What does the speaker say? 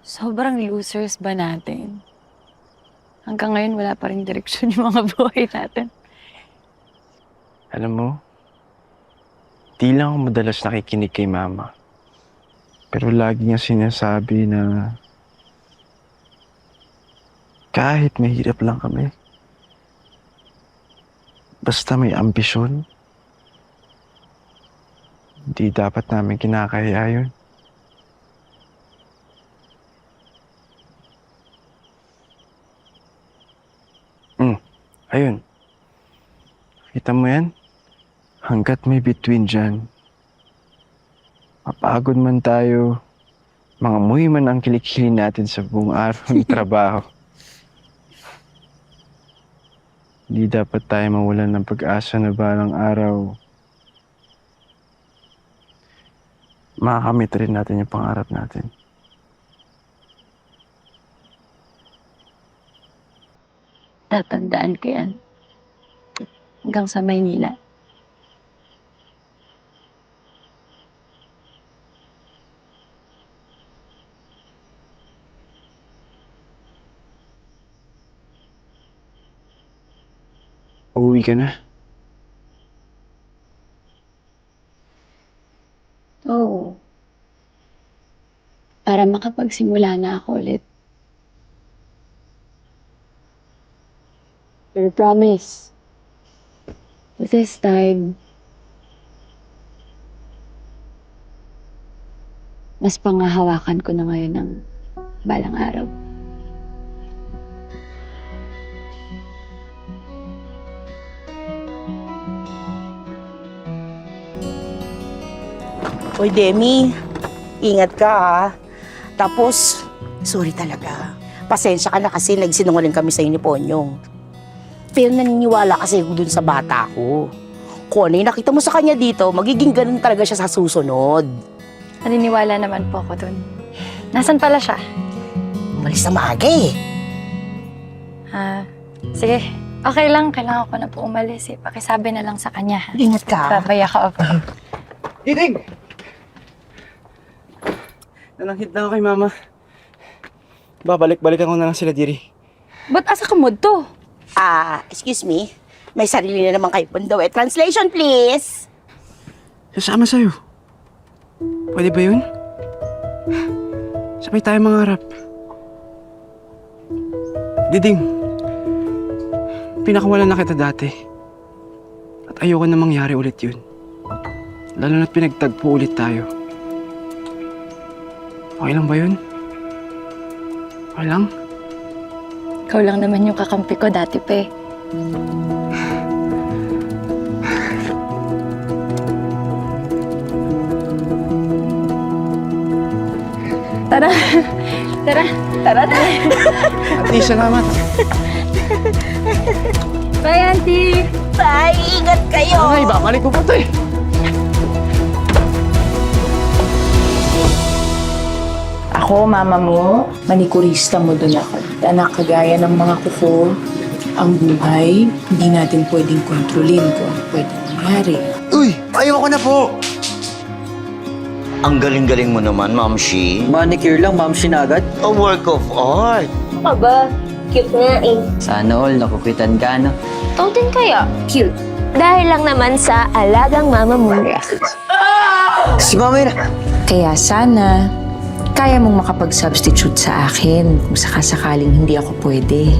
Sobrang losers ba natin? Hanggang ngayon wala pa rin direksyon yung mga buhay natin. Alam mo, di lang ako madalas nakikinig kay mama. Pero lagi niya sinasabi na kahit mahirap lang kami, basta may ambisyon, hindi dapat namin kinakaya yun. Ayun. Kita mo yan? Hanggat may between dyan, mapagod man tayo, mga muy man ang kilikili natin sa buong araw ng trabaho. Hindi dapat tayo mawalan ng pag-asa na balang araw makakamit rin natin yung pangarap natin. Tatandaan ko yan. Hanggang sa Maynila. Uuwi ka na? Oo. Para makapagsimula na ako ulit. Pero promise, this time, mas pangahawakan ko na ngayon ng balang araw. Oy, Demi, ingat ka ha. Tapos, sorry talaga. Pasensya ka na kasi nagsinungaling kami sa ni Ponyong. Pero naniniwala kasi ako dun sa bata ko. Kung ano yung nakita mo sa kanya dito, magiging ganun talaga siya sa susunod. Naniniwala naman po ako dun. Nasaan pala siya? Umalis na maaga eh. Sige. Okay lang. Kailangan ko na po umalis eh. Pakisabi na lang sa kanya. Ha? Ingat ka. Babaya ka ako. Titig! Nananghit na ako kay mama. Babalik-balikan ko na lang sila, Diri. Ba't asa ka mood to? Excuse me. May sarili na naman kayo daw eh. Translation, please. Sasama sa'yo. Pwede ba yun? Sabay tayo mangarap. Diding, pinakawalan na kita dati. At ayoko na mangyari ulit yun. Lalo na't pinagtagpo ulit tayo. Okay lang ba yun? Okay lang? Ikaw lang naman yung kakampi ko dati, pe. Tara. Tara. Tara na. Ate, salamat. Bye, Auntie. Bye, ingat kayo. Ay, babalik ko pa ito eh. Ako, mama mo, manikurista mo doon ako. Anak, kagaya ng mga kuko, ang buhay, hindi natin pwedeng kontrolin kung ano pwedeng mangyari. Uy! Ayoko na po! Ang galing-galing mo naman, Ma'am Shi. Manicure lang, ma'am, sinagad. A work of art. Aba, cute nga eh. Sana all, nakukitan ka, no? Ikaw din kaya? Cute. Dahil lang naman sa alagang mama mo. Si mama yun. Kaya sana, kaya mong makapag-substitute sa akin kung sakasakaling hindi ako pwede.